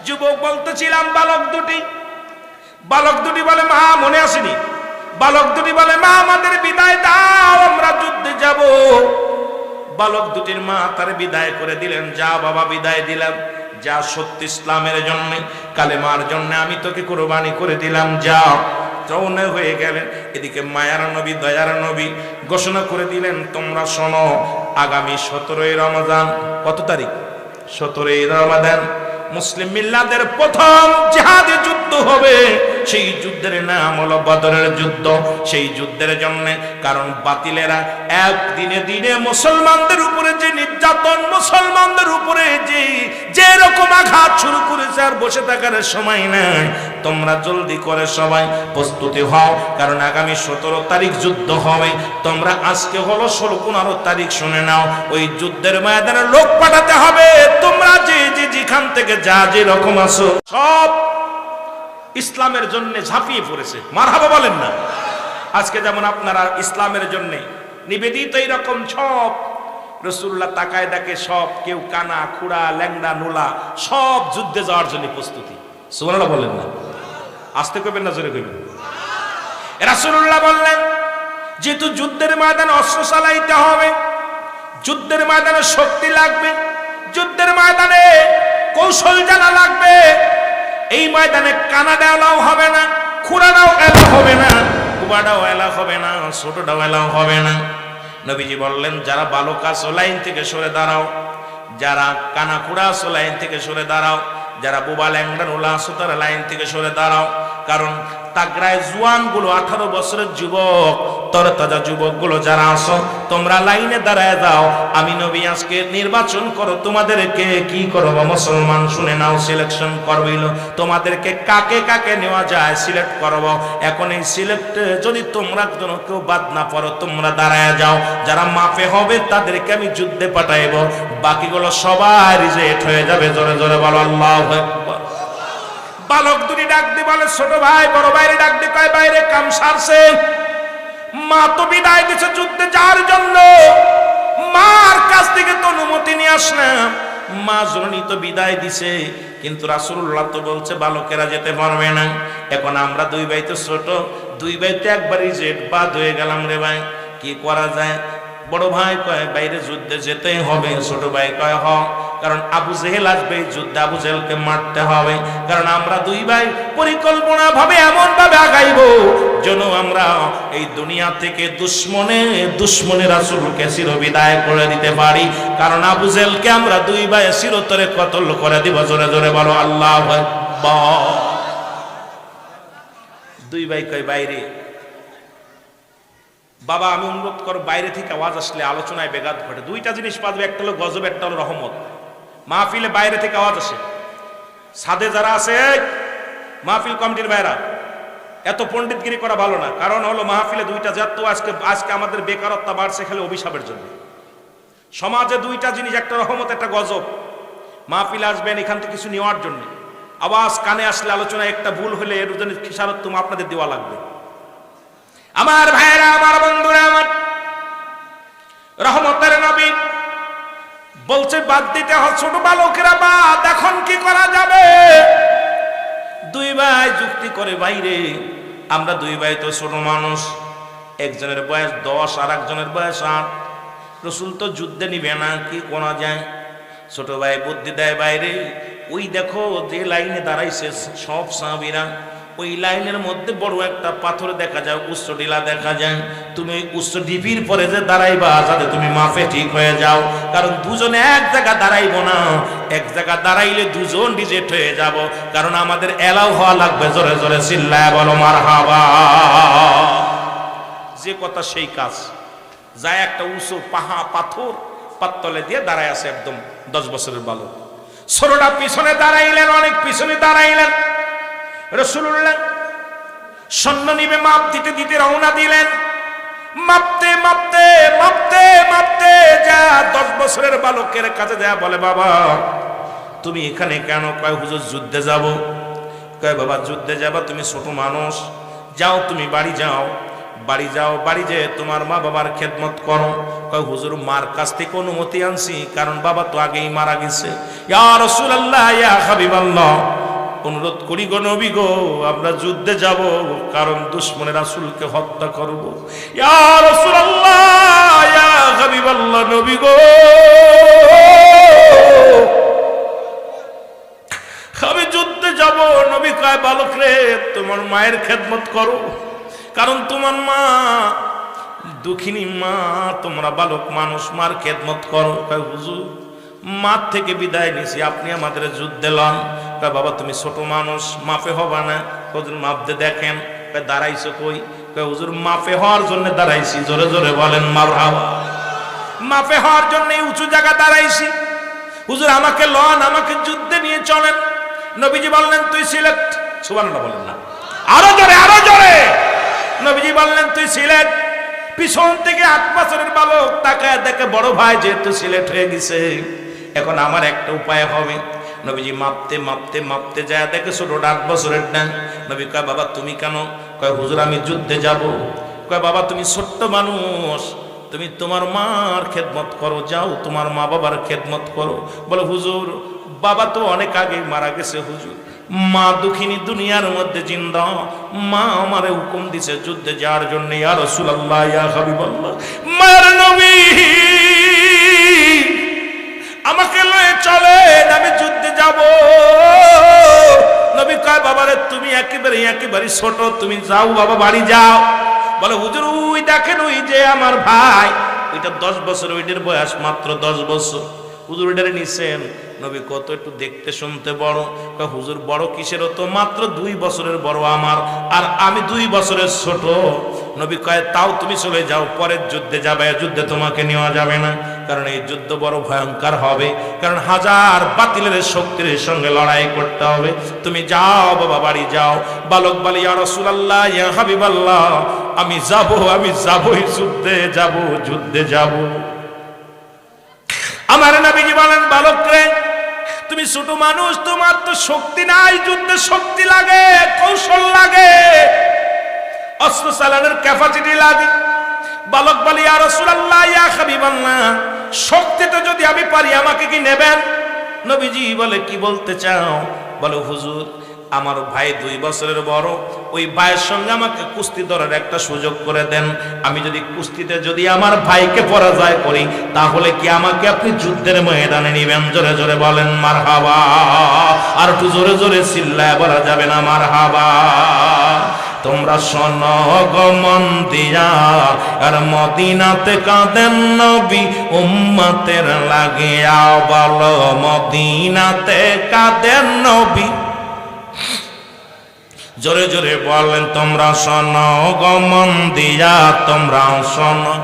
যুবক বলতেছিলাম বালক দুটি বলে মা মনে আসেনি, বালক দুটি বলে মা আমাদের বিদায় দাও, আমরা যুদ্ধে যাব। বালক দুটির মা তার বিদায় করে দিলেন, যা বাবা বিদায় দিলাম, যা সত্য ইসলামের জন্য কালেমার জন্য আমি তোকে কুরবানি করে দিলাম, যা। রওনা হয়ে গেলেন। এদিকে মায়ার নবী দয়ার নবী ঘোষণা করে দিলেন, তোমরা শোনো, আগামী 17ই রমজান, কত তারিখ? 17ই রমজান মুসলিম মিল্লাতের প্রথম জিহাদে যুদ্ধ হবে। সেই যুদ্ধের নাম হলো বদরের যুদ্ধ। সেই যুদ্ধের জন্য, কারণ বাতিলেরা একদিনে দিনে মুসলমানদের উপরে যে নির্যাতন, মুসলমানদের উপরে যে রকম আঘাত শুরু করেছে, আর বসে থাকার সময় নাই। তোমরা জলদি করে সবাই প্রস্তুতি হও, কারণ আগামী 17 তারিখ যুদ্ধ হবে। তোমরা আজকে হলো 16-15 তারিখ শুনে নাও, ওই যুদ্ধের ময়দানে লোক পাঠাতে হবে। তোমরা যেখান থেকে যে রকম আছো সব ইসলামের জন্য ঝাঁপিয়ে পড়েছে, মারহাবা বলেন না। আজকে যেমন আপনারা ইসলামের জন্য নিবেদিত, এইরকম সব রাসূলুল্লাহ তাকায় দেখে সব, কেউ কানা খুড়া ল্যাংড়া নোলা সব যুদ্ধে যাওয়ার জন্য প্রস্তুতি। সুবহানাল্লাহ বলেন না, আস্তে কইবেন না জোরে কইবেন। রাসূলুল্লাহ বললেন, যেহেতু যুদ্ধের ময়দানে অস্ত্র চালাইতে হবে, যুদ্ধের ময়দানে শক্তি লাগবে, যুদ্ধের ময়দানে কৌশল জানা লাগবে। এই ময়দানে কানাডাও হবে না, খুড়াটাও এলা হবে না, কুবাটাও এলা হবে না, ছোটটাও এলাও হবে না। নবীজি বললেন, যারা বালক আছো লাইন থেকে সরে দাঁড়াও, যারা কানা খুড়া আছো লাইন থেকে সরে দাঁড়াও, যারা বোবা ল্যাংড়া নোলা আছো তারা লাইন থেকে সরে দাঁড়াও। কারণ তাগড়ায় জোয়ান গুলো, 18 বছরের যুবক, তরতাজা যুবক গুলো যারা আছো, তোমরা লাইনে দাঁড়ায় যাও। আমি নবী আজকে নির্বাচন করো, তোমাদেরকে কি করবো মুসলমান শুনে নাও, সিলেকশন করবিল, তোমাদেরকে কাকে কাকে নেওয়া যায় সিলেক্ট করবো। এখন এই সিলেক্ট যদি তোমরা কেউ বাদ না পড়ো, তোমরা দাঁড়ায় যাও। যারা মাফে হবে তাদেরকে আমি যুদ্ধে পাঠাইবো, বাকিগুলো সবাই রিজেক্ট হয়ে যাবে। জোরে জোরে বলো আল্লাহু আকবার। বালক দুটি ডাক দিয়ে বলে, ছোট ভাই বড় ভাইরে ডাক দিয়ে কয়, বাইরে কাম সারছে, মা তো বিদায় দিছে যুদ্ধে যাওয়ার জন্য, মার কাছ থেকে তো অনুমতি নিয়ে আসলাম, মা জননী তো বিদায় দিছে, কিন্তু রাসূলুল্লাহ তো বলছে বালকেরা যেতে পারবে না। এখন আমরা দুই ভাই তো ছোট, দুই ভাই তো একবারই জেট বাদ হয়ে গেলাম রে ভাই, কি করা যায়? বড় ভাই কয়, বাইরে যুদ্ধে যেতেই হবে। ছোট ভাই কয়, হ, কারণ আবু জেহেল আসবে, যুদ্ধে আবু জেহেলকে মারতে হবে। কারণ আমরা দুই ভাই পরিকল্পনা ভাবে এমন ভাবে আগাইবো যেন আমরা এই দুনিয়া থেকে দুশ্মনে রাসূলকে চিরবিদায় করে দিতে পারি। কারণ আবু জেহেলকে আমরা দুই ভাই চিরতরে কতল করে দিব। জোরে জোরে বলো আল্লাহু আকবার। দুই ভাই কয়, বাইরে বাবা আমি অনুরোধ করো, বাইরে থেকে আওয়াজ আসলে আলোচনায় ব্যাঘাত ঘটে। দুইটা জিনিস পাবে, একটা হলো গজব, একটা হলো রহমত। মাহফিলে বাইরে থেকে আওয়াজ আসে, সাদে যারা আছে মাহফিল কমিটির বাইরা, এত পণ্ডিতগিরি করা ভালো না। কারণ হলো মাহফিলে দুইটা জাত, তো আজকে আমাদের বেকারত্ব বাড়ছে খালি অভিশাপের জন্য। সমাজে দুইটা জিনিস, একটা রহমত একটা গজব। মাহফিলে আসবেন এখান থেকে কিছু নেওয়ার জন্য, আওয়াজ কানে আসলে আলোচনায় একটা ভুল হলে এর জন্য খেসারত তুমি আপনাদের দেওয়া লাগবে। আমার ভাইরা, আমার বন্ধুরা, আমার রহমতের নবী বলছে বাদ দিতে হয় ছোট বালকেরা, বাদ, এখন কি করা যাবে? দুই ভাই যুক্তি করে, বাইরে আমরা দুই ভাই তো ছোট মানুষ, একজনের বয়স 10 আর একজনের বয়স 8, রাসূল তো যুদ্ধে নিবে না, কি করা যায়? ছোট ভাই বুদ্ধি দেয়, বাইরে ওই দেখো যে লাইনে দাঁড়াইছে সব সাহাবীরা, ওই লাইনের মধ্যে বড় একটা পাথর দেখা যায়, উচ্চ টিলা দেখা যায়, তুমি ওই উচ্চ ঢিপির পরে যে দাঁড়াইবা যাতে তুমি মাফে ঠিক হয়ে যাও। কারণ দুজনে এক জায়গা দাঁড়াইবো না, এক জায়গা দাঁড়াইলে দুজন রিজেক্ট হয়ে যাব। কারণ আমাদের এলাও হওয়া লাগবে। জোরে জোরে চিল্লায় বলো মারহাবা। যে কথা সেই কাজ। যায় একটা উঁচু পাথর পাততলে দিয়ে দাঁড়ায় আছে একদম 10 বছরের বালক। ছোটটা পিছনে দাঁড়াইলেন, অনেক পিছনে দাঁড়াইলেন। রাসূলুল্লাহ সৈন্য নিবে মাপ দিতে দিতে রওনা দিলেন। মাপতে মাপতে মাপতে মাপতে যা 10 বছরের বালকের কাছে যা বলে, বাবা তুমি এখানে কেন? কয়, হুজুর যুদ্ধে যাব। কয়, বাবা যুদ্ধে যাবা? তুমি ছোট মানুষ, যাও তুমি বাড়ি যাও। বাড়ি যাও, বাড়ি যেয়ে তোমার মা বাবার খেদমত করো। কয় হুজুর মার কাছ থেকে অনুমতি আনছি, কারণ বাবা তো আগেই মারা গেছে। ইয়া রাসূলুল্লাহ, ইয়া হাবিবাল্লাহ, অনুরোধ করি গো নবী গো, আমরা যুদ্ধে যাব, কারণ দুশমনের রাসূলকে হত্যা করব। ইয়া রাসূলুল্লাহ, ইয়া হাবিবাল্লাহ, নবী গো, আমি যুদ্ধে যাব। নবী কয় বালক রে, তোমার মায়ের খেদমত করো, কারণ তোমার মা দুঃখিনী মা, তোমরা বালক মানুষ, মার খেদমত করো। কয় হুজুর মার থেকে বিদায় নিছি, আপনি আমাদের যুদ্ধে লন। কয় বাবা তুমি ছোট মানুষ, মাফে হবা না। হুজুর মাপতে দেখেন। কয় দাঁড়াইছো কই? কয় হুজুর মাফে হওয়ার জন্য দাঁড়াইছি। জোরে জোরে বলেন মারহাবা। মাফে হওয়ার জন্য উঁচু জায়গা দাঁড়াইছি। হুজুর আমাকে লন, আমাকে যুদ্ধে নিয়ে চলেন। নবীজি বললেন তুই সিলেট। সুবহানাল্লাহ বলেন না, আরো জোরে, আরো জোরে। নবীজি বললেন তুই সিলেট। পিছন থেকে 8 বছরের বালক তাকায় দেখে বড় ভাই যেহেতু সিলেট হয়ে গেছে, এখন আমার একটা উপায় হবে। নবীজি মাপতে মাপতে মাপতে যায় দেখে ছোটটা 8 বছরের না। নবী কয় বাবা তুমি কেন? কয় হুজুর আমি যুদ্ধে যাব। কয় বাবা তুমি ছোট্ট মানুষ, তুমি তোমার মার খেদমত করো, যাও তোমার মা বাবার খেদমত করো। বলে হুজুর বাবা তো অনেক আগে মারা গেছে হুজুর, মা দুঃখিনী দুনিয়ার মধ্যে জিন্দা, মা আমারে হুকুম দিছে যুদ্ধে যাওয়ার জন্য। ইয়া রাসূলুল্লাহ, ইয়া হাবিবাল্লাহ, মায়ের নবী আমাকে লয়ে চলেন, আমি যুদ্ধে যাব। নবী কয় বাবারে তুমি একেবারে ছোট, তুমি যাও বাবা, বাড়ি যাও। বলে হুজুর ওই দেখেন, ওই যে আমার ভাই, ওইটা 10 বছর, ওইটার বয়স মাত্র 10 বছর। হুজুর ওইটারে নিছেন। নবী কত একটু দেখতে শুনতে বড়। কয় হুজুর বড় কিসের, তো মাত্র 2 বছরের বড় আমার, আর আমি 2 বছরের ছোট। নবী কয় তাও তুমি চলে যাও, পরের যুদ্ধে যাবে, যুদ্ধে তোমাকে নেওয়া যাবে না, কারণ এই যুদ্ধ বড় ভয়ঙ্কর হবে, কারণ হাজার বাতিলের শক্তির সঙ্গে লড়াই করতে হবে। তুমি যাও বাবা, বাড়ি যাও। বালক বলে ইয়া রাসূলুল্লাহ, ইয়া হাবিবাল্লাহ, আমি যাবই, যুদ্ধে যাব। আমার নবীজি বলেন বালক রে, তুমি ছোট মানুষ, তোমার তো শক্তি নাই, যুদ্ধে শক্তি লাগে, কৌশল লাগে, অস্ত্র চালানোর ক্যাপাসিটি লাগে। বালক বলে ইয়া রাসূলুল্লাহ, ইয়া হাবিবাল্লাহ, শক্তি তো যদি আমি পারি আমাকে কি নেবেন? নবীজি বলে কি বলতে চাও? বলে হুজুর আমার ভাই 2 বছরের বড়, ওই ভাইয়ের সঙ্গে আমাকে কুস্তি ধরার একটা সুযোগ করে দেন। আমি যদি কুস্তিতে যদি আমার ভাইকে পরাজয় করি, তাহলে কি আমাকে আপনি যুদ্ধের ময়দানে নেবেন? জোরে জোরে বলেন মারহাবা। আর একটু জোরে জোরে চিল্লায় বলা যাবে না মারহাবা? তোমরা শোনো গো মন দিয়া, আর মদিনাতে কাঁদেন নবী উম্মতের লাগিয়া। বলো মদিনাতে কাঁদেন নবী। জোরে জোরে বলেন তোমরা শোনো গো মন দিয়া, তোমরা শোনো।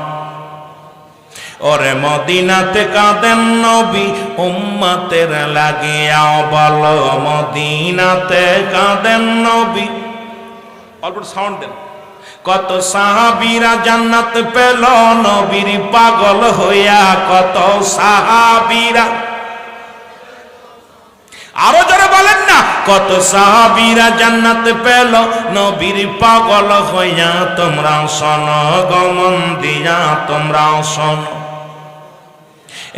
ওরে মদিনাতে কাঁদেন নবী উম্মতের লাগিয়া। বলো মদিনাতে কাঁদেন নবী। অল্প সাউন্ড দেন। কত সাহাবীরা জান্নাত পেল নবীর পাগল হইয়া, কত সাহাবীরা, আরো যারা বলেন না, কত সাহাবীরা জান্নাত পেল নবীর পাগল হইয়া। তোমরা শোনো গো মন দিয়া, তোমরা শোনো।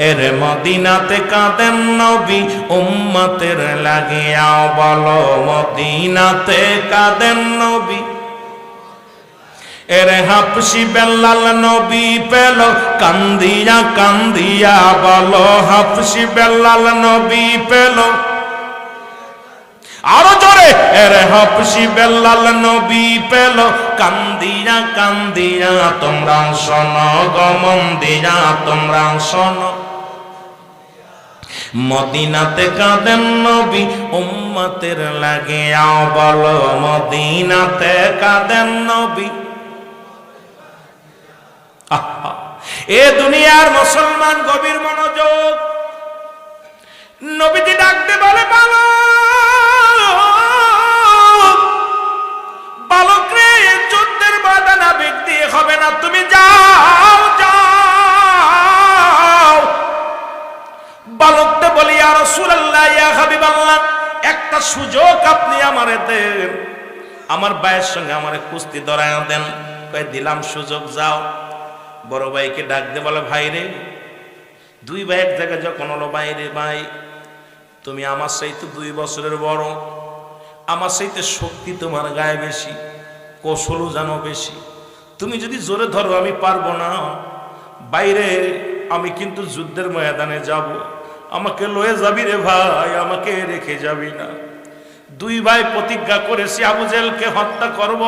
এর মদিনাতে কাঁদেন নবী উম্মতের লাগিয়া। বলো মদিনাতে কাঁদেন নবী। এর হাফসি বেলাল নবী পেল কান্দিয়া কান্দিয়া। বলো হাফসি বেলাল নবী পেল, আরো জোরে। এর হাফসি বেলাল নবী পেল কান্দিয়া কান্দিয়া। তোমরা শোনো গো মন দিয়া, তোমরা শোনো। মদিনাতে কাঁদেন নবী উম্মতের লাগিয়া। বলো মদিনাতে কাঁদেন নবী। এ দুনিয়ার মুসলমান গভীর মনোযোগ। নবীজি ডাকতে বলে বালক রে, যুদ্ধের ময়দান আবেগ দিয়ে হবে না, তুমি যাও যাও। বালকটা বলি ইয়া রাসূলুল্লাহ, ইয়া হাবিবাল্লাহ, একটা সুযোগ আপনি আমারে দেন, আমার ভাইয়ের সঙ্গে আমারে কুস্তি ধরায়া দেন। কয় দিলাম সুযোগ, যাও। বড় ভাইকে ডাক দিয়ে বলে, ভাই রে, দুই ভাই এক জায়গায় যখন হলো, ভাই রে ভাই, তুমি আমার চাইতে 2 বছরের বড়, আমার চাইতে শক্তি তোমার গায়ে বেশি, কৌশলও জানো বেশি, তুমি যদি জোরে ধরো আমি পারবো না। বাইরে আমি কিন্তু যুদ্ধের ময়দানে যাব, আমাকে লয়ে যাবি রে ভাই, আমাকে রেখে যাবি না। 2 ভাই প্রতিজ্ঞা করেছি আবু জেহেলকে হত্যা করব।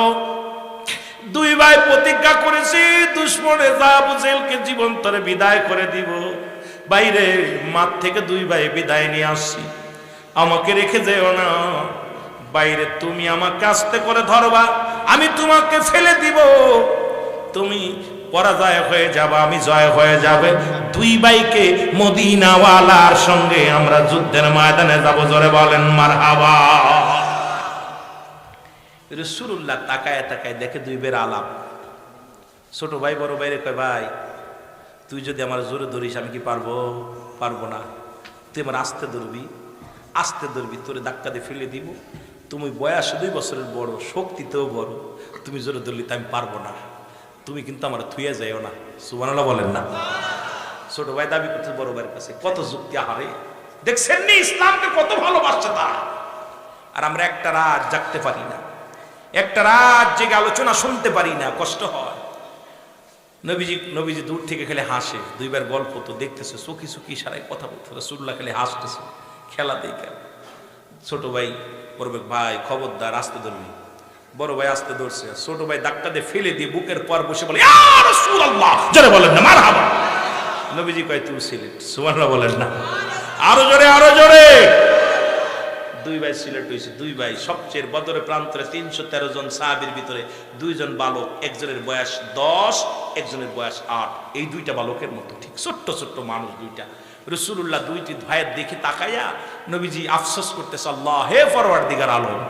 2 ভাই প্রতিজ্ঞা করেছি দুশমনে যা আবু জেহেলকে জীবন্তরে বিদায় করে দিব। বাইরে মাঠ থেকে 2 ভাই বিদায় নিয়ে আসছি, আমাকে রেখে যেও না। বাইরে তুমি আমাকে আস্তে করে ধরবা, আমি তোমাকে ফেলে দিব, তুমি পরাজয় হয়ে যাবে, আমি জয় হয়ে যাবে। 2 ভাইকে মদিনাওয়ালার সঙ্গে আমরা যুদ্ধের ময়দানে যাব। জোরে বলেন মারহাবা। রাসূলুল্লাহ তাকায় তাকায় দেখে 2 ভাইয়ের আলাপ। ছোট ভাই বড় ভাইরে কয়, ভাই তুই যদি আমার জোরে ধরিস আমি কি পারবো? পারবো না। তুই আমার আস্তে ধরবি, আস্তে ধরবি, তোরে ধাক্কা দিয়ে ফেলে দিব। তুমি বয়স 2 বছরের বড়, শক্তিতেও বড়, তুমি জোরে ধরলি তো আমি পারবো না, তুমি কিন্তু আমার থুয়ে যাইও না। সুবহানাল্লাহ বলেন না? ছোট ভাই দাবি করছে বড় ভাইয়ের কাছে, কত যুক্তি! আহারে, দেখছেন নি ইসলামকে কত ভালোবাসছে তারা। আর আমরা একটা রাত জাগতে পারি না, একটা রাত জেগে আলোচনা শুনতে পারি না, কষ্ট হয়। নবীজি দূর থেকে খেলে হাসে, 2 ভাইয়ের গল্প তো দেখতেছে, চোখি চোখি ইশারায় কথা বলতে, রাসূলুল্লাহ খেলে হাসতেছে, খেলা দেখে। ছোট ভাই বড় ভাই, খবরদার আস্তে ধরবি। বড় ভাই আস্তে ধরছে, ছোট ভাই ধাক্কা দিয়ে ফেলে দিয়ে বুকের পর বসে বলে, ইয়া রাসূলুল্লাহ, জোরে বলেন না মারহাবা। নবীজি কয়, তুই সিলেট। সুবহানাল্লাহ বলেন না? আরো জোরে, আরো জোরে। 2 ভাই সিলেট হয়েছে। 2 ভাই সবচেয়ে বদরের প্রান্তরে 313 জন সাহাবীর ভিতরে 2 জন বালক, একজনের বয়স 10, একজনের বয়স 8। এই 2টা বালকের মতো, ঠিক ছোট্ট ছোট্ট মানুষ 2টা। রাসূলুল্লাহ 2টি ভাইয়ের দিকে তাকাইয়া নবীজি আফসোস করতেছে, আল্লাহ হে পরওয়ারদিগার আলম,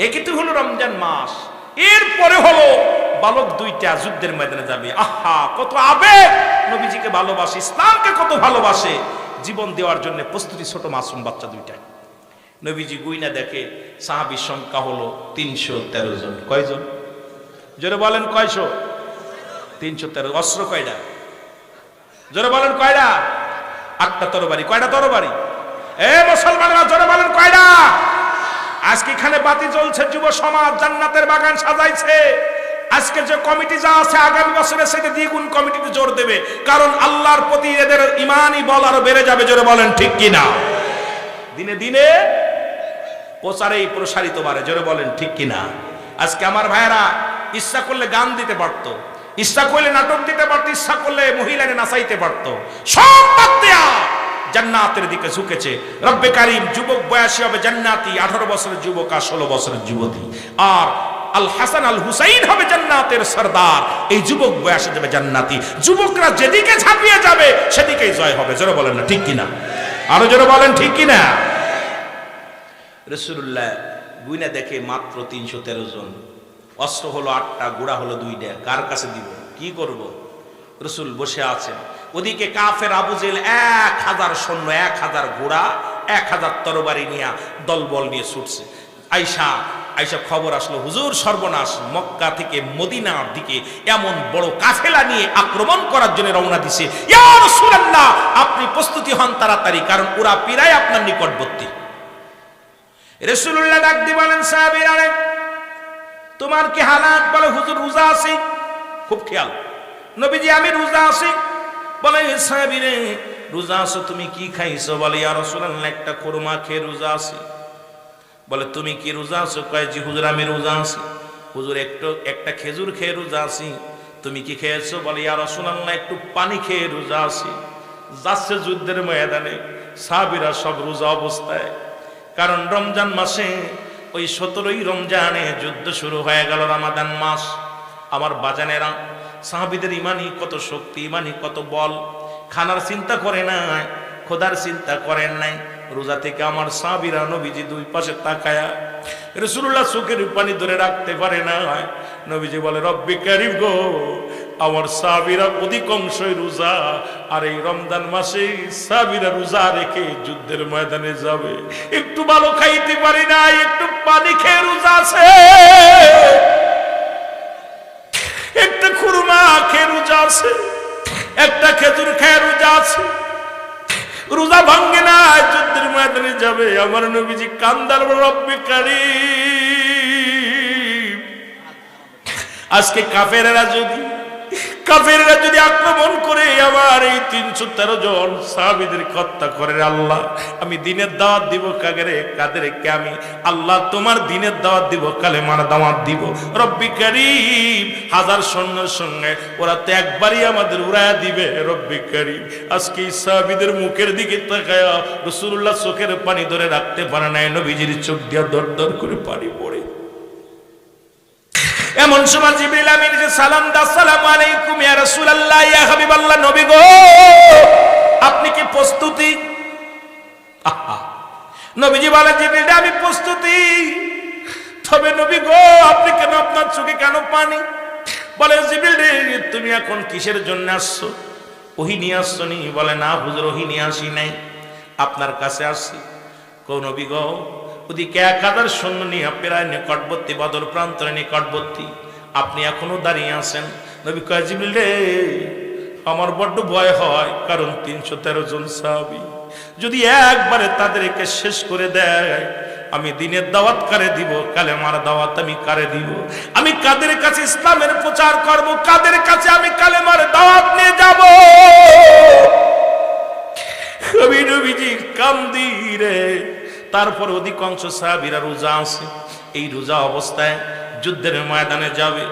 একই তো হলো রমজান মাস, এরপরে হলো বালক 2টা যুদ্ধের ময়দানে যাবে। আহা, কত আবেগ! নবীজিকে ভালোবাসে, ইসলামকে কত ভালোবাসে, জীবন দেওয়ার জন্য প্রস্তুতি। ছোট মাসুম বাচ্চা 2টা। নবীজি গুইনা দেখে সাহাবীর সংখ্যা হলো 313 জন। কয়জন? জোরে বলেন কয়শো? 313। অস্ত্র কয়টা? জোরে বলেন কয়টা? 8টা তরবারি। কয়টা তরবারি? এ মুসলমানরা জোরে বলেন কয়টা? আজকে এখানে বাতি জ্বলছে, যুব সমাজ জান্নাতের বাগান সাজাইছে। আজকে যে কমিটি যা আছে, আগামী বছরে সেটা দ্বিগুণ কমিটিতে জোর দেবে, কারণ আল্লাহর প্রতি এদের ঈমানই বল আরো বেড়ে যাবে। জোরে বলেন ঠিক কিনা? দিনে দিনে প্রচারেই প্রসারিত বাড়ে। জোরে বলেন ঠিক কিনা? আজকে আমার ভাইয়েরা ইচ্ছা করলে গান দিতে পারত, ইচ্ছা করলে নাটক দিতে পারত, ইচ্ছা করলে মহিলাকে নাচাইতে পারত, সব বাদ দেয়া জান্নাতের দিকে ঝুঁকেছে। রব্বে কারীম যুবক বয়সী হবে জান্নাতি, 18 বছরের যুবক আর 16 বছরের যুবতী। আর আল হাসান আল হুসাইন হবে জান্নাতের সরদার, এই যুবক বয়সে যাবে জান্নাতি। যুবকরা যেদিকে ঝাঁপিয়ে যাবে সেদিকেই জয় হবে। জোরে বলেন না ঠিক কিনা? আরো জোরে বলেন ঠিক কিনা? রাসূলুল্লাহ গুইনা দেখে মাত্র 313 জন। অস্ত্র হলো 8টা, ঘোড়া হলো 2টা। কার কাছে দিব? কি করব? রাসূল বসে আছেন, ওদিকে কাফের আবু জেহেল 1000 সৈন্য, 1000 ঘোড়া, 1000 তরবারি নিয়ে দলবল নিয়ে ছুটছে। আয়েশা খবর আসলো, হুজুর সর্বনাশ, মক্কা থেকে মদিনার দিকে এমন বড় কাফেলা নিয়ে আক্রমণ করার জন্য রওনা দিছে। ইয়া রাসূলুল্লাহ, আপনি প্রস্তুতি হন তাড়াতাড়ি, কারণ ওরা প্রায় আপনার নিকটবর্তী। রাসূলুল্লাহ ডাক দিয়ে বলেন, সাহাবীরা তোমার কি হালাত? বলে, হুজুর রোজা আছি। খুব খেয়াল। নবীজি, আমি রোজা আছি। বলে, সাহাবীরে রোজা আছো, তুমি কি খাইছো? বলে, ইয়া রাসূলুল্লাহ, একটা খুরমা খেয়ে রোজা আছি। বলে, তুমি কি রোজা আছো? কয়, জি হুজুর আমি রোজা আছি। হুজুর একটা খেজুর খেয়ে রোজা আছি। তুমি কি খেয়েছো? বলে, ইয়া রাসূলুল্লাহ, একটু পানি খেয়ে রোজা আছি। যাচ্ছে যুদ্ধের ময়দানে, সাহাবীরা সব রোজা অবস্থায়, কারণ রমজান মাসে ওই 17ই রমজানে যুদ্ধ শুরু হয়ে গেল, রমাদান মাস। আমার বাজানেরা, সাহাবীদের ইমানি কত শক্তি, ইমানি কত বল। খানার চিন্তা করে নাই, খোদার চিন্তা করেন নাই। রোজা থেকে আমার সাহাবীরা নবীজি 2 পাশে তাকায়া, রাসূলুল্লাহ চোখের পানি ধরে রাখতে পারে না। নবীজি বলে, রব্বে কারীম গো, আমার সাহাবীরা অধিকাংশই রোজা, আর এই রমজান মাসে সাহাবীরা রোজা রেখে যুদ্ধের ময়দানে যাবে। একটু ভালো খাইতে পারি না, একটু পানি খেয়ে রোজা আছে, একটু খেয়ে রোজা আছে, একটা খেজুর খেয়ে রোজা আছে, রোজা ভাঙ্গে না, যুদ্ধের ময়দানে যাবে। আমার নবীজি কান্দার রব্বি কারীম, আজকে কাফেররা যদি আক্রমণ করে আমার এই 313 জন সাহাবীদের হত্যা করে, আল্লাহ আমি দ্বীনের দাওয়াত দিব কাদেরকে আমি আল্লাহ তোমার দ্বীনের দাওয়াত দিব, কালেমার দাওয়াত দিব। রব্বি কারীম, হাজার সৈন্যের সঙ্গে ওরা তো একবারই আমাদের উড়ায়া দিবে। রব্বি কারীম, আজকে এই সাহাবীদের মুখের দিকে তাকায়া রাসূলুল্লাহ চোখের পানি ধরে রাখতে পারে না, নবীজির চোখ দিয়া দর দর করে পানি পড়ে। এমন সময় জিবরিল আমিন যে সালাম দা, আসসালামু আলাইকুম ইয়া রাসূলুল্লাহ, ইয়া হাবিবাল্লাহ, নবী গো আপনি কি প্রস্তুতি? নবীজি বলেন, জিবরিল আমি প্রস্তুতি। তবে নবী গো আপনি কেন, আপনার চোখে কেন পানি? বলে জিবরিল তুমি এখন কিসের জন্য আসছো? ওহী নিয়ে আসছো নি? বলে না হুজুর, ওহী নিয়ে আসি নাই, আপনার কাছে আসছি। কো নবী গো ওদিকে 1000 সৈন্য নিয়ে প্রায় নিকটবর্তী, বদর প্রান্তরে নিকটবর্তী, আপনি এখনো দাঁড়িয়ে আছেন। নবী কয় জিবরিল রে আমার বড্ড ভয় হয়, কারণ 313 জন সাহাবী যদি একবারে তাদেরকে শেষ করে দেয়, আমি দ্বীনের দাওয়াত কারে দিব, কালেমার দাওয়াত আমি কারে দিব? আমি কাদের কাছে ইসলামের প্রচার করব, কাদের কাছে আমি কালেমার দাওয়াত নিয়ে যাব? নবীজি কান্দি রে। তারপর অধিকাংশ সাহাবীরা রোজা আছে, এই রোজা অবস্থায় যুদ্ধের ময়দানে যাবে।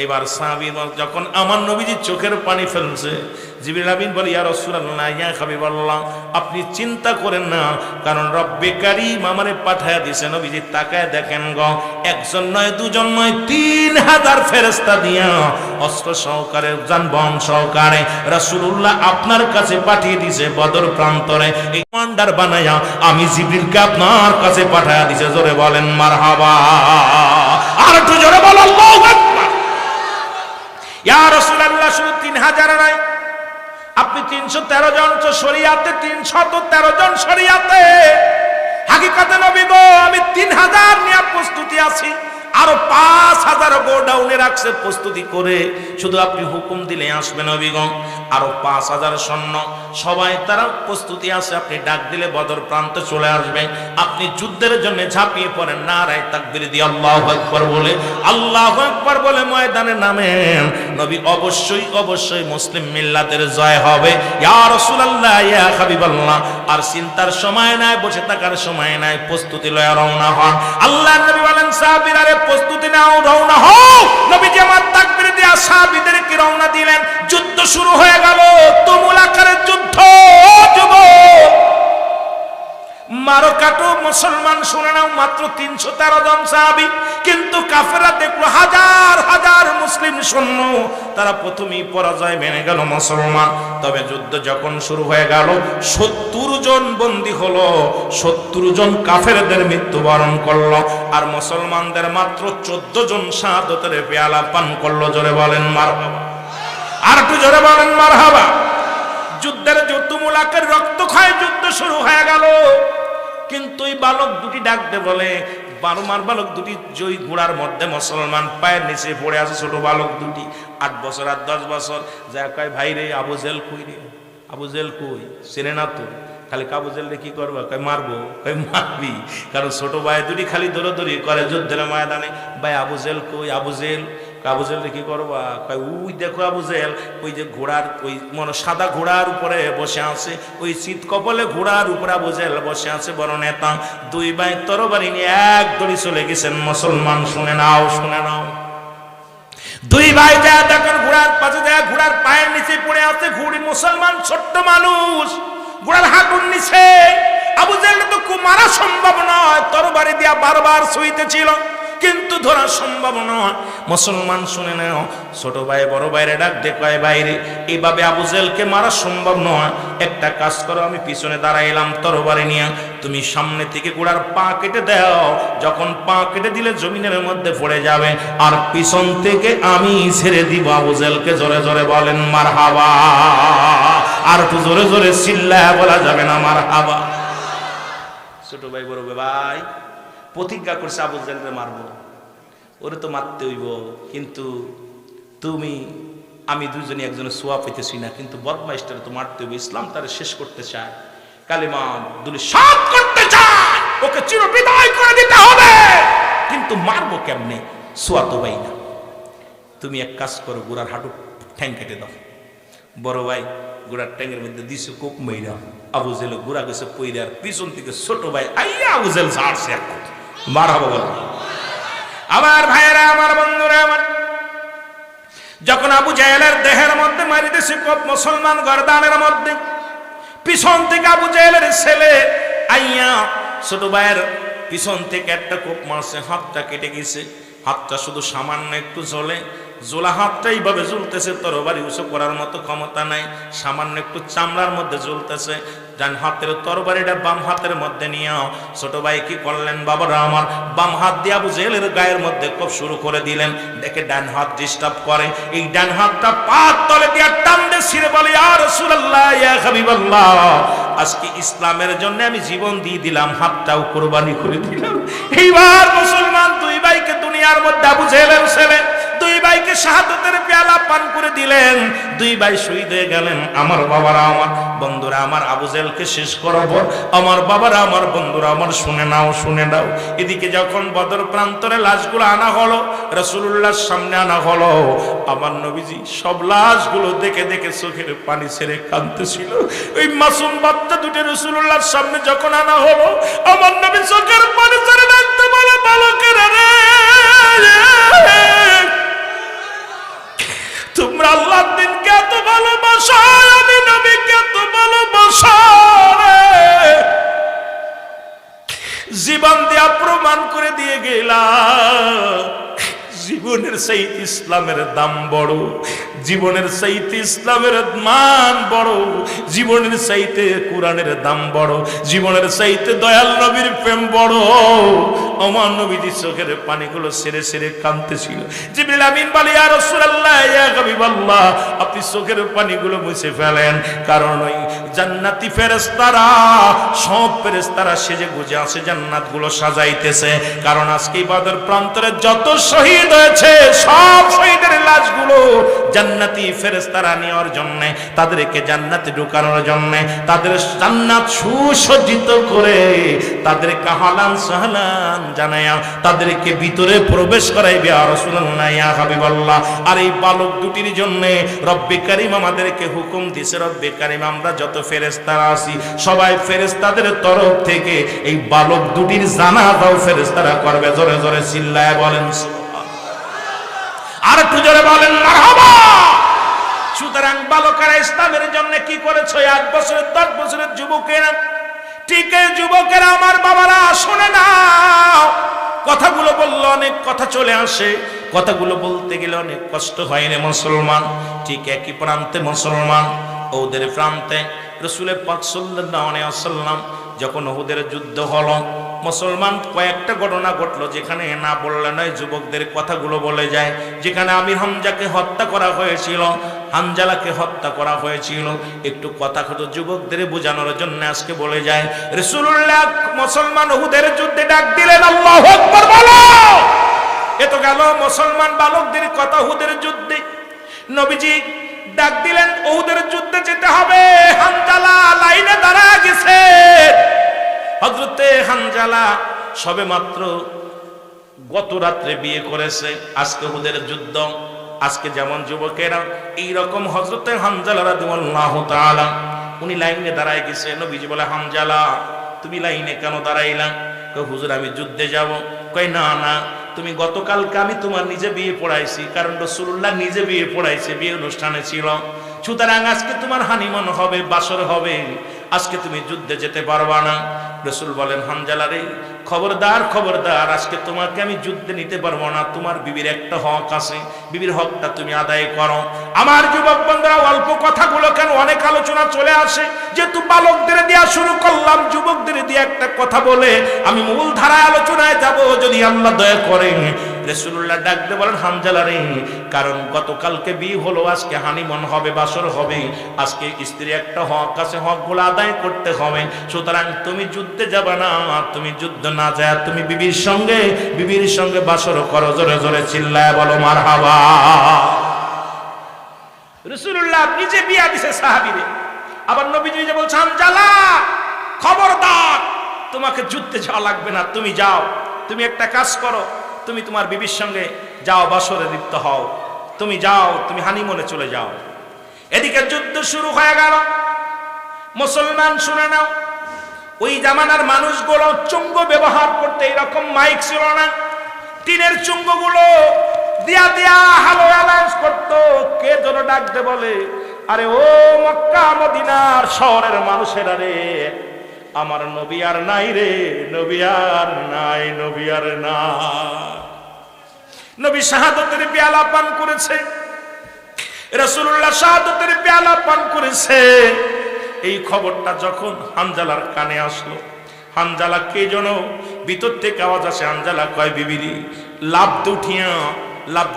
এবার সাহাবী যখন আমার নবীজি চোখের পানি ফেলছে, জিবরিল আমিন বলে ইয়া রাসূলুল্লাহ, ইয়া হাবিবাল্লাহ আপনি চিন্তা করেন না, কারণ রব্বে কারীম আমারে পাঠায়া দিয়েছে। নবীজি তাকায় দেখেন গো, একজন নয়, দুজন নয়, 3000 ফেরেশতা দিয়া অস্ত্র সহকারে, যানবাহন সহকারে রাসূলুল্লাহ আপনার কাছে পাঠিয়ে দিয়েছে। বদর প্রান্তরে এই কমান্ডার বানায়া আমি জিবরিলকে আপনার কাছে পাঠায়া দিয়েছে। জোরে বলেন মারহাবা, আর একটু জোরে বলো আল্লাহু আকবার। ইয়া রাসূলুল্লাহ শুধু 3000 নয়, আপনি 313 জন তো শরিয়াতে, 313 জন শরিয়াতে। হাকিকাতে নবী গো আমি 3000 নিয়ে প্রস্তুতি আছি, আরো 5000 গোডাউনে রাখছে প্রস্তুতি করে, শুধু আপনি হুকুম দিলে আসবে নবীগণ। আরো 5000 সৈন্য সবাই তারা প্রস্তুতি আছে, আপনি ডাক দিলে বদর প্রান্তে চলে আসবে। আপনি যুদ্ধের জন্য ঝাঁপিয়ে পড়েন, নারায়ে তাকবীর দিয়ে আল্লাহু আকবার বলে, আল্লাহু আকবার বলে ময়দানে নামেন। নবী অবশ্যই মুসলিম মিল্লাতের জয় হবে। ইয়া রাসূলুল্লাহ, ইয়া হাবিবাল্লাহ, আর চিন্তার সময় নাই, বসে থাকার সময় নাই, প্রস্তুতি লয়ে রওনা হন। আল্লাহর নবী বলেন সাহাবীরা প্রস্তুতি নাও, রওনা হও। নবীজি আমার তাকবীর দিয়ে সাহাবীদেরকে রওনা দিলেন। যুদ্ধ শুরু হয়ে গেল, তুমুল আকারের যুদ্ধ। যুবক মারো কাটো মুসলমান শুনে নাও, মাত্র 313 জন সাহাবী, কিন্তু কাফেররা দেখলো হাজার হাজার মুসলিম সৈন্য, তারা প্রথমেই পরাজয় মেনে গেল মুসলমান। তবে যুদ্ধ যখন শুরু হয়ে গেল, 70 জন বন্দী হলো, 70 জন কাফেরদের মৃত্যুবরণ করলো, আর মুসলমানদের মাত্র 14 জন শাহাদাতের পেয়ালা পান করলো। জোরে বলেন মারহাবা, আর একটু জোরে বলেন মারহাবা। যুদ্ধের তুমুল আকারে রক্তক্ষয়ী যুদ্ধ শুরু হয়ে গেল, কিন্তু এই বালক দুটি ডাকতে বলে, বালক দুটি জয় ঘোড়ার মধ্যে মুসলমান পায়ের নিচে পড়ে আছে, ছোট বালক দুটি, 8 বছর আর 10 বছর। যা কয় ভাই রে আবু জেল কই রে, আবু জেল কই, চেনে না তো? খালি আবু জেল রে কি করবা? কয় মারবো। কয় মারবি, কারণ ছোট ভাই দুটি খালি দৌড়াদৌড়ি করে যুদ্ধের ময়দানে। ভাই আবু জেল কই? আবু জেল কি করবা? কয় ওই দেখো আবু জেল, ওই যে ঘোড়ার, ওই মনে সাদা ঘোড়ার উপরে বসে আছে, ওই শীত কপালে ঘোড়ার উপরে আবু জেল বসে আছে, বড় নেতা। 2 ভাই তরবারি নিয়ে এক দড়ি চলে গেছেন। মুসলমান শুনে নাও, 2 ভাই যা দেখেন ঘোড়ার পাশে, যা ঘোড়ার পায়ের নিচে পড়ে আছে ঘুড়ি। মুসলমান ছোট্ট মানুষ, ঘোড়ার হাঁটুর নিচে। আবু জেল তো মারা সম্ভব নয়, তরবারি দিয়া বারবার ছুঁইতেছিল, কিন্তু ধরা সম্ভব নয়। মুসলমান শুনে নাও, ছোট ভাই বড় ভাইরে ডাক দে, কয় বাইরে এইভাবে আবু জেলকে মারা সম্ভব নয়, একটা কাজ করো, আমি পিছনে দাঁড়াইলাম তরবারি নিয়ে, তুমি সামনে থেকে ঘোড়ার পা কেটে দাও, যখন পা কেটে দিলে জমিনের মধ্যে পড়ে যাবে, আর পিছন থেকে আমি ছেড়ে দিব আবু জেলকে। জোরে জোরে বলেন মারহাবা, আর একটু জোরে জোরে চিল্লায়া বলা যাবে না মারহাবা। ছোট ভাই বড় ভাই প্রতিজ্ঞা করছে আবু জেলকে মারবো, ওরে তো মারতে হইব, কিন্তু তুমি আমি দুজনে একজনের সোয়া পেতেছি না, কিন্তু বদমাইশটারে তো মারতে হবে, ইসলাম তারে শেষ করতে চায়, কালিমা দুলিশাত করতে চায়, ওকে চির বিদায় করে দিতে হবে, কিন্তু মারবো কেমনে? সোয়া তো ভাই না, তুমি এক কাজ করো, গুড়ার হাঁটু ঠ্যাং কেটে দাও। বড় ভাই গুড়ার ট্যাঙ্গের মধ্যে দিছে কোপ মেয়েরা, আবু জেল গুড়া গেছে পইরার, পিছন থেকে ছোট ভাই আইয়া আবু জেল ছাড়ছে, মার হবো বল। আমার ভাইয়েরা, আমার বন্ধুরা, আমার যখন আবু জাহেলের দেহের মধ্যে মারিতেছে কোপ, মুসলমান গর্দানের মধ্যে, পিছন থেকে আবু জাহেলের ছেলে আইয়া ছোট ভাইয়ের পিছন থেকে একটা কোপ মারছে, হাতটা কেটে গেছে, হাতটা শুধু সামান্য একটু জ্বলে, জোলা হাতটা এইভাবে জ্বলতেছে, তরবারি উঁচু করার মতো ক্ষমতা নাই, সামান্য একটু চামড়ার মধ্যে জ্বলতেছে। ডান হাতের তরবারিটা বাম হাতের মধ্যে নিয়ে ছোট ভাই কি করলেন, বাবারা আমার, বাম হাত দিয়ে আবু জেহেলের গায়ের মধ্যে কোপ শুরু করে দিলেন। দেখে ডান হাত ডিস্টার্ব করে, এই ডান হাতটা পাত তলে দিয়ে টান দিয়ে ছিঁড়ে বলে, ইয়া রাসূলুল্লাহ, ইয়া হাবিবাল্লাহ, আজকে ইসলামের জন্য আমি জীবন দিয়ে দিলাম, হাতটাও কুরবানি করে দিলাম। এইবার মুসলমান দুই ভাইকে দুনিয়ার মধ্যে আবু জেহেলের ছেলে দুই ভাইকে শাহাদাতের পেয়ালা পান করে দিলেন, দুই ভাই শহীদ হয়ে গেলেন। আমার বাবারা, আমার বন্ধুরা, আমার আবু জেহেলকে শেষ করাবো, আমার বাবারা, আমার বন্ধুরা, আমার শুনে নাও, শুনে নাও। এদিকে যখন বদর প্রান্তরে লাশগুলো আনা হলো, রাসূলুল্লাহর সামনে আনা হলো, আমার নবীজি সব লাশগুলো দেখে দেখে চোখের পানি ছেড়ে কাঁদতেছিল। ওই মাসুম বাচ্চা দুটো রাসূলুল্লাহর সামনে যখন আনা হলো, আমার নবী চোখের পানি ছেড়ে ডাকতে বলে, বালকেরা রে, তোমরা আল্লাহর দিনকে এত ভালোবাসো, আমি নবীকে এত ভালোবাসো, জীবন দিয়া প্রমাণ করে দিয়ে গেলাম, জীবনের চাইতে ইসলামের দাম বড়, জীবনের চাইতে ইসলামের মান বড়, জীবনের চাইতে কোরআনের দাম বড়, জীবনের চাইতে দয়াল নবীর প্রেম বড়। আমার নবীজি চোখের পানিগুলো ছেড়ে ছেড়ে কাঁদতেছিল। জিবরিল আমিন বলে, ইয়া রাসূলুল্লাহ, ইয়া হাবিবাল্লাহ, আপনি চোখের পানিগুলো মুছে ফেলেন, কারণ ওই জান্নাতি ফেরেশতারা, সব ফেরেশতারা সেজে গুজে আছে, জান্নাতগুলো সাজাইতেছে। কারণ আজকে বদর প্রান্তরে যত শহীদ হয়েছে, সব শহীদের লাশগুলো জান্নাতি ফেরেশতারা নেওয়ার জন্য, তাদেরকে জান্নাতে ঢোকানোর জন্য, তাদের জান্নাত সুসজ্জিত করে, তাদেরকে হালান সাহলান জানায়া তাদেরকে ভিতরে প্রবেশ করাইবে। ইয়া রাসূলুল্লাহ, ইয়া হাবিবাল্লাহ। আর এই বালক দুটির জন্য রব্বে কারীম আমাদেরকে হুকুম দিয়েছে, রব্বে কারীম আমরা যত ফেরেশতারা আছি, সবাই ফেরেশতাদের তরফ থেকে এই বালক দুটির জানাজাও ফেরেশতারা করবে। জোরে জোরে চিল্লায় বলেন আর একটু জোরে বলেন মারহাবা। সুতরাং বালকেরা ইসলামের জন্য কি করেছে? 8 বছরের 10 বছরের যুবকেরা, ঠিক এই যুবকেরা, আমার বাবারা শুনে নাও, কথাগুলো বললে অনেক কথা চলে আসে, কথাগুলো বলতে গেলে অনেক কষ্ট হয় রে মুসলমান। ঠিক একই প্রান্তে মুসলমান, ওদের প্রান্তে রাসূল পাক সাল্লাল্লাহু আলাইহি ওয়াসাল্লাম যখন উহুদের যুদ্ধ হলো, মুসলমান কয়েকটা ঘটনা ঘটলো, যেখানে না বললে নয়, যুবকদের কথাগুলো বলে যায়। যেখানে আমির হামজাকে হত্যা করা হয়েছিল, হানজালাকে হত্যা করা হয়েছিল, একটু কথা কত যুবকদের বোঝানোর জন্য আজকে বলে যায়। রাসূলুল্লাহ মুসলমান উহুদের যুদ্ধে ডাক দিলেন, আল্লাহু আকবার বলো। এত গেল মুসলমান বালকদের কথা উহুদের যুদ্ধে। নবীজি ডাক দিলেন, উহুদের যুদ্ধে যেতে হবে। হানজালা লাইনে দাঁড়া গেছে। হযরতে হানজালা সবে মাত্র গত রাত্রে বিয়ে করেছে, আজকে উহুদের যুদ্ধ। আজকে যেমন যুবকেরা এইরকম হযরতে হানজালা রাদিয়াল্লাহু তাআলা উনি লাইনে দাঁড়ায় গেছে। নবীজি বলে, হানজালা তুমি লাইনে কেন দাঁড়াইলা? কই হুজুর আমি যুদ্ধে যাব। কই না না, তুমি গতকালকে আমি তোমার নিজে বিয়ে পড়াইছি, কারণ রাসূলুল্লাহ নিজে বিয়ে পড়াইছে, বিয়ে অনুষ্ঠানে ছিল। সুতরাং আজকে তোমার হানিমুন হবে, বাসর হবে, আজকে তুমি যুদ্ধে যেতে পারবা না। রাসূল বলেন, হানজালা রে, খবরদার খবরদার, আজকে তোমাকে আমি যুদ্ধে নিতে পারবো না, তোমার বিবির একটা হক আছে, বিবির হকটা তুমি আদায় করো। আমার যুবক বন্ধুরা, অল্প কথাগুলো কেন অনেক আলোচনা চলে আসে, যেহেতু বালকদের দিয়া শুরু করলাম, যুবকদের দিয়ে একটা কথা বলে আমি মূল ধারায় আলোচনায় যাব, যদি আল্লাহ দয়া করেন। রাসূলুল্লাহ ডাক দিয়ে বলেন, হানজালা রে, কারণ গতকালকে বিয়ে হলো, আজকে হানিমুন হবে, বাসর হবে, আজকে স্ত্রীর একটা হক আছে, হকগুলো আদায় করতে হবে। সুতরাং তুমি যুদ্ধে যাবে না, তুমি যুদ্ধ না যায় তুমি বিবির সঙ্গে বাসর করো। জোরে জোরে চিল্লায় বলো মারহাবা। রাসূলুল্লাহ নিজে বিয়া দিছে সাহাবীরে। আবার নবীজি নিজে বলছেন, হানজালা খবরদার, তোমাকে যুদ্ধে যাওয়া লাগবে না, তুমি যাও, তুমি একটা কাজ করো, তুমি তোমার বিবির সঙ্গে যাও, বাসরে লিপ্ত হও, তুমি যাও, তুমি হানিমুনে চলে যাও। এদিকে যুদ্ধ শুরু হয়ে গেল। মুসলমান শুনে নাও, ওই জামানার মানুষগুলো চুঙ্গ ব্যবহার করতে, এরকম মাইক ছিল না, টিনের চুঙ্গগুলো দিয়া দিয়া হ্যালো অ্যালাউন্স করতো। কে যেন ডাকতে বলে, আরে ও মক্কা মদিনার শহরের মানুষেরা রে, আমার নবী আর নাই রে, নবী আর নাই, নবী আর নাই। নবী শাহাদাতের পেয়ালা পান করেছে, রাসূলুল্লাহ শাহাদাতের পেয়ালা পান করেছে। এই খবরটা যখন হানজালার কানে আসলো, হানজালা কে যেন ভিতর থেকে আওয়াজ আসে, হানজালা কয়, বিবিরি লাভ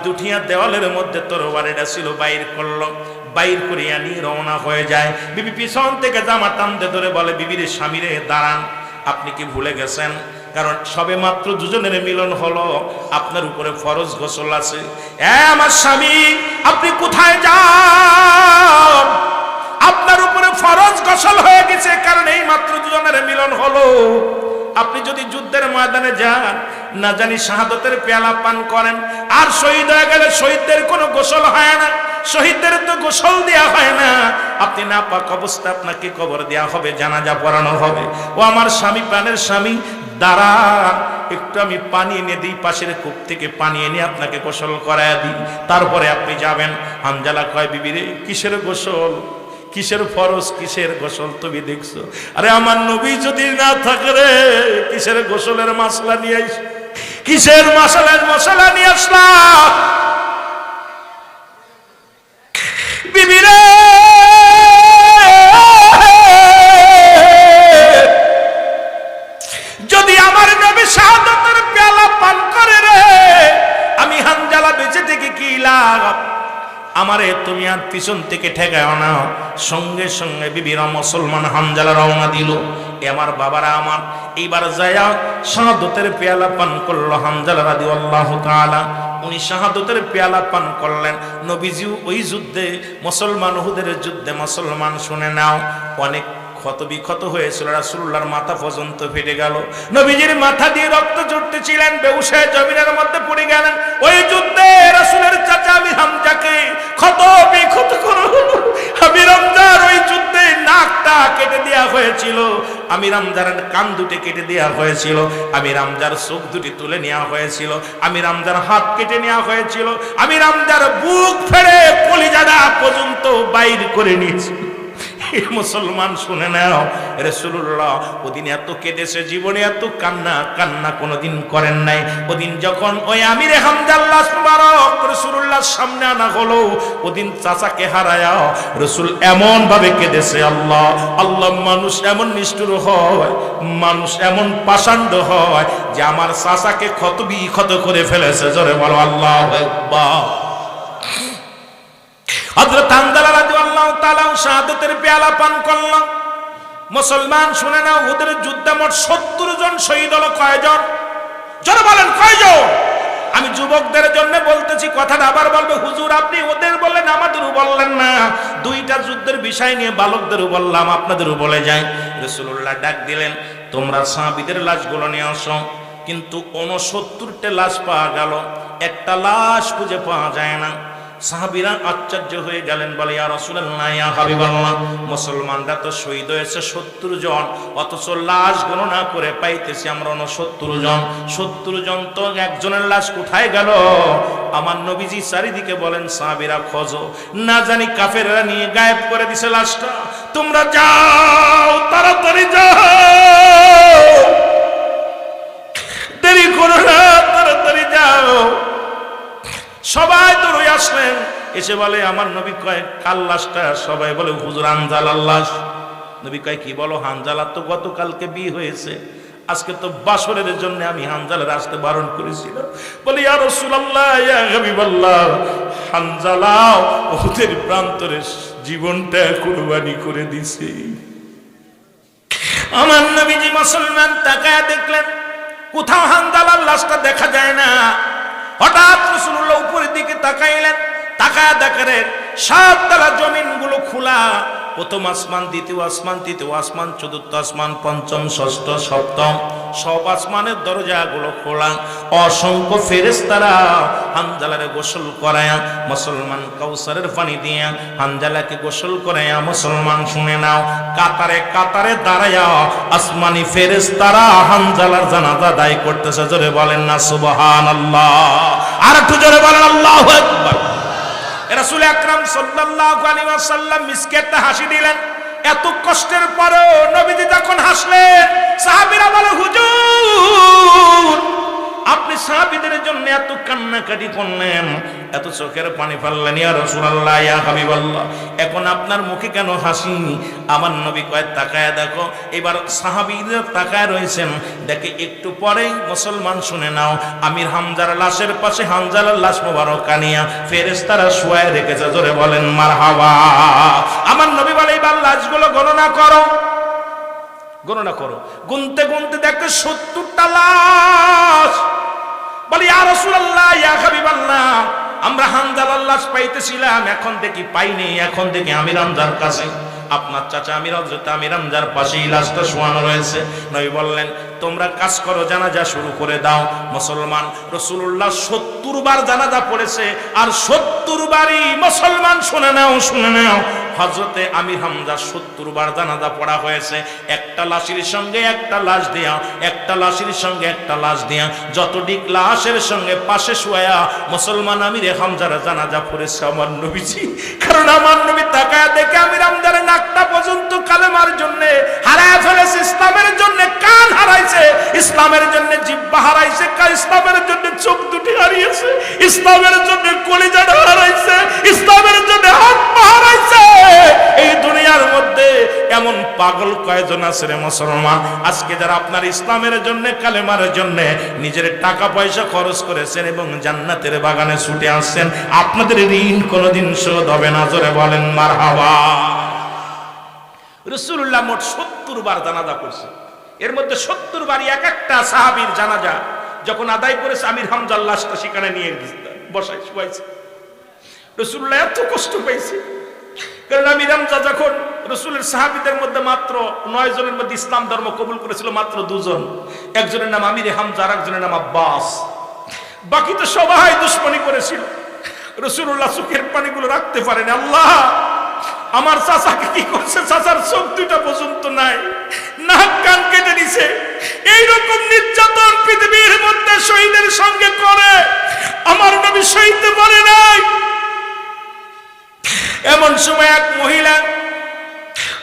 দুঠিয়া দেওয়ালের মধ্যে তরবারিটা ছিল, বাইর করলো, বাইর করিয়া নিয়ে রওনা হয়ে যায়। বিবি পিছন থেকে জামা টানতে ধরে বলে, বিবির স্বামীরে দাঁড়ান, আপনি কি ভুলে গেছেন? কারণ সবে মাত্র দুজনের মিলন হলো, আপনার উপরে ফরজ গোসল আছে। আমার স্বামী, আপনি কোথায় যান? আপনার উপরে ফরজ গোসল হয়ে গেছে, কারণ এই মাত্র দুজনের মিলন হলো। আপনি যদি যুদ্ধের ময়দানে যান, না জানি শাহাদাতের পেয়ালা পান করেন, আর শহীদ হয়ে গেলে শহীদদের কোনো গোসল হয় না, শহীদদের তো গোসল দেওয়া হয় না। আপনি নাপাক অবস্থা, আপনাকে কবর দেওয়া হবে, জানাজা পড়ানো হবে। ও আমার স্বামী, প্রাণের স্বামী, দাঁড়ান, একটু আমি পানি এনে দিই, পাশের কূপ থেকে পানি এনে আপনাকে গোসল করায় দিই, তারপরে আপনি যাবেন। হানজালা কয়, বিবিরে কিসের গোসল, কিসের ফরজ, কিসের গোসল তুমি দেখছো? আরে আমার নবী যদি না থাকে রে, কিসের গোসলের মশলা নিয়ে আইস, কিসের মশলা নিয়ে আসলাম? বিবিরে যদি আমার নবী শাহাদাতের পেয়ালা পান করে রে, আমি হানজালা বেঁচে থেকে কি লাভ? আমারে তুমি আর পিছন থেকে ঠেকাও না। সঙ্গে সঙ্গে বিবিরা মুসলমান হানজালা রওনা দিল। আমার বাবারা আমার, এইবার যায়া শাহাদাতের পেয়ালা পান করলো হানজালা রাদিয়াল্লাহু তাআলা। উনি শাহাদাতের পেয়ালা পান করলেন। নবীজি ওই যুদ্ধে, মুসলমান উহুদের যুদ্ধে, মুসলমান শুনে নাও, অনেক ক্ষত বিক্ষত হয়েছিল, রাসূলুল্লাহর মাথা পর্যন্ত ফেটে গেল, নবীজির মাথা দিয়ে রক্ত ঝরতেছিলেন, বেহুশ হয়ে জমিনের মধ্যে পড়ে গেলেন। ওই যুদ্ধে রাসূলের চাচা আমির হামজাকে ক্ষত বিক্ষত করা হলো। আমির হামজার ওই যুদ্ধে নাকটা কেটে দেওয়া হয়েছিল, আমির হামজার কান দুটি কেটে দেওয়া হয়েছিল, আমির হামজার চোখ দুটি তুলে নেওয়া হয়েছিল, আমির হামজার হাত কেটে নেওয়া হয়েছিল, আমির হামজার বুক ফেড়ে কলিজাটা পর্যন্ত বাইর করে নিয়েছিল। মুসলমান শুনে নাও, রাসূলুল্লাহ ওদিন এত কেঁদেছে, জীবনে এত কান্না কোনোদিন করেন নাই। ওদিন যখন ওই আমিরে হামজার লাশ মুবারক রাসূলুল্লাহর সামনে আনা হলো, ওদিন চাচাকে হারায়া রাসূল এমন ভাবে কেঁদেছে, আল্লাহ আল্লাহ, মানুষ এমন নিষ্ঠুর হয়, মানুষ এমন পাষাণ্ড হয় যে আমার চাচাকে ক্ষত করে ফেলেছে। জোরে বলো আল্লাহু আকবার। হযরত হানজালা রাদিয়াল্লাহু তাআলা শাহাদাতের পেয়ালা পান করলেন। মুসলমান শুনে নাও, ওদের যুদ্ধে মোট 70 জন শহীদ হলো। কয়জন? জোরে বলেন কয়জন? আমি যুবকদের জন্য বলতেছি, কথাটা আবার বলবে, হুজুর আপনি ওদের বললেন, আমাদেরও বললেন না। দুইটা যুদ্ধের বিষয় নিয়ে বালকদেরও বললাম, আপনাদেরও বলে যাই। রাসূলুল্লাহ ডাক দিলেন, তোমরা সাহাবীদের লাশগুলো নিয়ে আসো। কিন্তু 69টা লাশ পাওয়া গেল, একটা লাশ খুঁজে পাওয়া যায় না। সাহাবীরা আশ্চর্য হয়ে গেলেন, বলে ইয়া রাসূলুল্লাহ, ইয়া হাবিবাল্লাহ, মুসলমানরা তো শহীদ হয়েছে 70 জন, অথচ লাশ গণনা করে পাইতেছি আমরা 69 জন। 70 জন তো একজনের লাশ কোথায় গেল? আমার নবীজি চারিদিকে বলেন, সাহাবীরা খোঁজো, না জানি কাফেররা নিয়ে গায়েব করে দিছে লাশটা। তোমরা যাও, তাড়াতাড়ি যাও, দেরি করো না, তাড়াতাড়ি যাও। সবাই দৌড়ে আসলেন, এসে বলে, আমার নবী কয় কাল লাশটা? সবাই বলে, হুজুর হানজালার লাশ। নবী কয়, কি বলো? হানজালার তো গতকালকে বিয়ে হয়েছে, আজকে তো বাসরের জন্য আমি হানজালার আসতে বারণ করেছিলাম। বলে, ইয়া রাসূলুল্লাহ, ইয়া হাবিবাল্লাহ, হানজালা ওদের প্রান্তরে জীবনটা কুরবানি করে দিছে। আমার নবীজি মুসলমান তাকায় দেখলেন, কোথাও হানজালার লাশটা দেখা যায় না। হঠাৎ রাসূলুল্লাহ উপরের দিকে তাকাইলেন, তাকায় তাকায়া দেখেন 7 তলা জমিনগুলো খোলা, প্রথম আসমান, দ্বিতীয় আসমান, তৃতীয় আসমান, চতুর্থ আসমান, পঞ্চম, ষষ্ঠ, সপ্তম, সব আসমানের দরজাগুলো খোলা। অসংখ্য ফেরেশতারা হানজালারে গোসল করায়া, মুসলমান কাউসারের পানি দিয়া হানজালাকে গোসল করায়া, মুসলমান শুনে নাও, কাতারে কাতারে দাঁড়ায়া আসমানি ফেরেশতারা হানজালার জানাজা আদায় করতেছে। জোরে বলেন না সুবহানাল্লাহ, আর একটু জোরে বলেন আল্লাহু আকবার। রাসূল আকরাম সাল্লাল্লাহু আলাইহি ওয়াসাল্লাম মিসকেতে হাসি দিলেন। এত কষ্টের পরেও নবীজি যখন হাসলেন, সাহাবীরা বলে হুজুর আপনি সাহাবীদের জন্য এত কান্নাকাটি করলেন, এত চোখের পানি ফেললেন, ইয়া রাসূলুল্লাহ ইয়া হাবিবাল্লাহ, এখন আপনার মুখে কেন হাসি? আমার নবী কয় তাকায়া দেখো। এবার সাহাবীরা তাকায় রয়েছেন, দেখে একটু পরেই মুসলমান শুনে নাও, আমির হামজার লাশের পাশে হামজালার লাশ মোবারক আনিয়া ফেরেশতারা শুয়ায় রেখেছে। জোরে বলেন মারহাবা। আমার নবী বলে এবার লাশগুলো গণনা করো, গণনা করো। গুনতে গুনতে দেখো 70টা লাশ। বলি ইয়া রাসূলুল্লাহ ইয়া হাবিবাল্লাহ, আমরা হামজালার লাশ পাইতেছিলাম, এখন দেখি পাইনি, এখন দেখি আমির হামজার কাছে। আপনার চাচা আমির হযরত আমির হামজার পাশেই লাশটা শোয়ানো রয়েছে। নবী বললেন তোমরা কাজ করো, জানাজা শুরু করে দাও। মুসলমান রাসূলুল্লাহ 70 বার জানাজা পড়েছে, আর 70 বারই মুসলমান শুনে নাও, শুনে নাও, হযরতে আমির হামজা 70 বার জানাজা পড়া হয়েছে। একটা লাশের সঙ্গে একটা লাশ দিয়া, একটা লাশের সঙ্গে একটা লাশ দিয়া, যতটি লাশের সঙ্গে পাশে শুয়া মুসলমান আমির হামজার জানাজা পড়েছে আমার নবীজি। কারণ আমার নবী তাকায়া দেখে আমির হামজার নাকটা পর্যন্ত কালেমার জন্য হারায় ফেলেছে, ইসলামের জন্য কান হারাইছে, ইসলামের জন্য জিহ্বা হারাইছে, ইসলামের জন্য চোখ দুটি হারিয়েছে, ইসলামের জন্য কলিজাটা হারাইছে, ইসলামের জন্য হাত পা হারাইছে। এই দুনিয়ার মধ্যে এমন পাগল কয়জন আছে রে মুসলমান, আজকে যারা আপনার ইসলামের জন্য কালেমার জন্য নিজের টাকা পয়সা খরচ করেছেন এবং জান্নাতের বাগানে ছুটে আসছেন, আপনাদের ঋণ কোনোদিন শোধ হবে না। জোরে বলেন মারহাবা। রাসূলুল্লাহ মোট 70 বার জানাজা করছে। এর মধ্যে 70 বারই এক একটা সাহাবীর জানাজা যখন আদায় করেছে, আমির হামজার লাশটা সেখানে নিয়ে বসাই শুয়াইছে। রাসূলুল্লাহ এত কষ্ট পাইছে, কারণ আমির হামজা যখন রাসূলের সাহাবীদের মধ্যে মাত্র 9 জনের মধ্যে ইসলাম ধর্ম কবুল করেছিল মাত্র 2 জন, একজনের নাম আমির হামজা আর একজনের নাম আব্বাস। বাকি তো সবাই দুশমনি করেছিল। রাসূলুল্লাহ চোখের পানিগুলো রাখতে পারেন। আল্লাহ আমার চাচাকে কি করছে, চাচার চোখ দুইটা পর্যন্ত নাই, নাক কান কেটে দিছে। এইরকম নির্যাতন পৃথিবীর মধ্যে শহীদের সঙ্গে করে আমার নবী সইতে পারে নাই। এমন সময় এক মহিলা,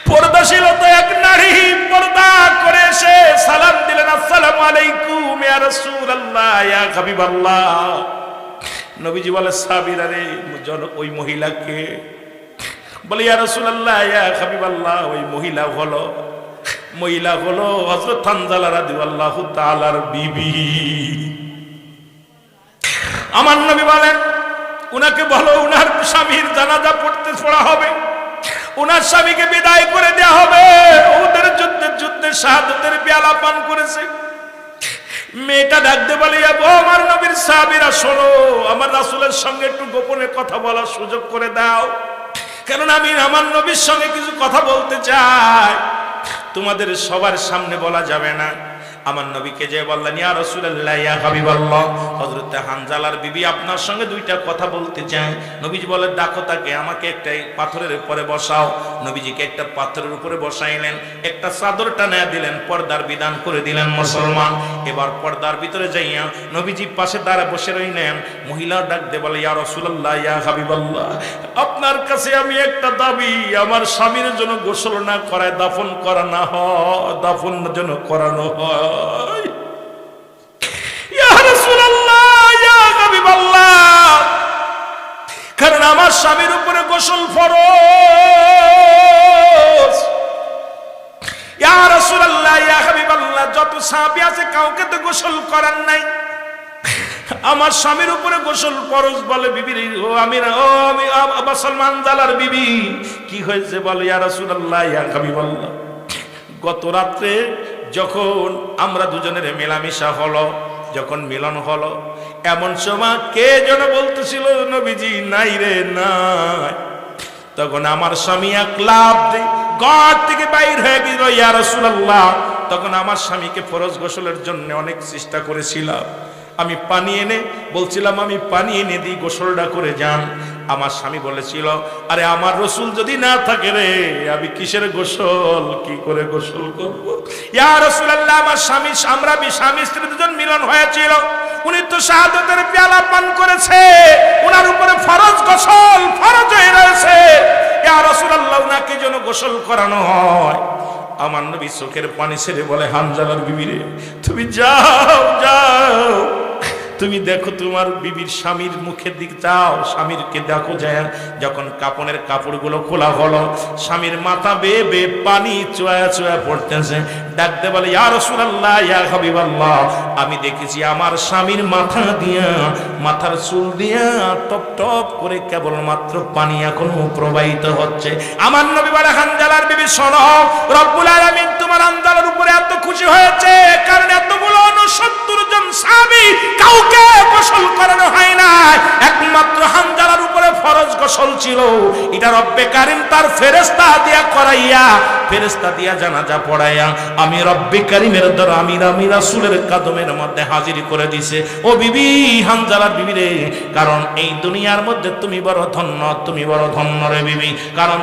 পর্দাশীলতা এক নারী, পর্দা করে এসে সালাম দিলেন, আসসালামু আলাইকুম ইয়া রাসূলুল্লাহ ইয়া হাবিবাল্লাহ। নবীজি বলে সাহাবীরা রে, ওই মহিলাকে বলে ইয়া রাসূলুল্লাহ ইয়া হাবিবাল্লাহ, ওই মহিলা হলো হযরত হানজালা রাদিয়াল্লাহু তাআলার বিবি। আমার নবী বলেন উনাকে বলো উনার স্বামীর জানাজা পড়া হবে, উনার স্বামীকে বিদায় করে দেয়া হবে। ওদের যুদ্ধে শাহাদাতের পেয়ালা পান করেছে। মেয়েটা ডাকতে বলে আমার নবীর সাহাবীরা শোনো, আমার রাসূলের সঙ্গে একটু গোপনে কথা বলার সুযোগ করে দাও, কারণ আমি আমার নবীর সঙ্গে কিছু কথা বলতে চাই, তোমাদের সবার সামনে বলা যাবে না। আমার নবীকে যে বললেন ইয়া রাসূলুল্লাহ ইয়া হাবিবাল্লাহ, হযরত হানজালার বিবি আপনার সঙ্গে দুইটা কথা বলতে চায়। নবীজি বলে ডাকো তাকে, আমাকে একটা পাথরের উপরে বসাও। নবীজিকে একটা পাথরের উপরে বসাইলেন, একটা চাদর টানায়া দিলেন, পর্দার বিধান করে দিলেন। মুসলমান এবার পর্দার ভিতরে যাইয়া নবীজি পাশে দাঁড়া বসে রইলেন। মহিলা ডাক দিয়ে বলে ইয়া রাসূলুল্লাহ ইয়া হাবিবাল্লাহ, আপনার কাছে আমি একটা দাবি, আমার স্বামীর জন্য গোসল না করায় দাফন করা না হয়, দাফন যেন করানো হয়। কারণ আমার স্বামীর উপরে গোসল ফরজ। ইয়া রাসূলুল্লাহ ইয়া হাবিবাল্লাহ, যত সাহাবী আছে কাউকে তো গোসল করার নাই, আমার স্বামীর উপরে গোসল ফরজ। বলে বিবি আমি মুসলমান জালার বিবি, কি হয়েছে বলে ইয়া রাসূলুল্লাহ ইয়া হাবিবাল্লাহ, গত রাত্রে যখন আমরা দুজনের মেলামেশা হলো, যখন মিলন হলো, এমন সময় কে যেন বলতেছিল, নবীজি নাই রে নাই। তখন আমার স্বামী এক লাফ দিয়ে ঘর থেকে বাইর হয়ে গেল, ইয়া রাসূলুল্লাহ। তখন আমার স্বামীকে ফরজ গোসলের জন্য অনেক চেষ্টা করেছিলাম, আমি পানি এনে বলছিলাম আমি পানি এনে দিই, গোসলটা করে যান। আমার স্বামী বলেছিল, আরে আমার রসুল যদি না থাকে রে, আমি কিসের গোসল, কি করে গোসল করব? ইয়া রাসূলুল্লাহ, আমার স্বামী, আমরা স্বামী স্ত্রী দুজন মিলন হয়েছিল, উনি তো শাহাদাতের পেয়ালা পান করেছে, ওনার উপরে ফরজ গোসল ফরজ হয়ে রয়েছে। ইয়া রাসূলুল্লাহ, ওনাকে যেন গোসল করানো হয়। আমার নবী চোখের পানি ছেড়ে বলে, হানজালার বিবি রে, তুমি যাও যাও, তুমি দেখো তোমার বিবির স্বামীর মুখের দিক যাও, স্বামীরকে দেখো যায়। যখন কাপড়ের কাপড়গুলো খোলা হলো, স্বামীর মাথা বেয়ে বেয়ে পানি চোয়া চোয়া পড়তেছে। ডাকতে বলে, ইয়া রাসূলুল্লাহ, ইয়া হাবিবাল্লাহ, আমি দেখেছি আমার স্বামীর মাথা দিয়া, মাথার চুল দিয়া টপ টপ করে কেবলমাত্র পানি এখনো প্রবাহিত হচ্ছে। আমার নবী বলে, হানজালার বিবি শোনো, রব্বুল আলামিন তোমার হানজালার উপরে এত খুশি হয়েছে, কারণ এতগুলো 69 জন সাহাবী কাউকে গোসল করানো হয় না, একমাত্র হানজালার উপরে ফরজ গোসল ছিল। এটা রব্বে কারীম তার ফেরেশতা দিয়া করাইয়া, ফেরেশতা দিয়া জানাজা পড়াইয়া আমি রব্বে কারীমের দ্বারা আমি রাসূলের কদমের মধ্যে হাজির করে দিছে। ও বিবি, হানজালার বিবি রে, কারণ এই দুনিয়ার মধ্যে তুমি বড় ধন্য, তুমি বড় ধন্য রে বিবি, কারণ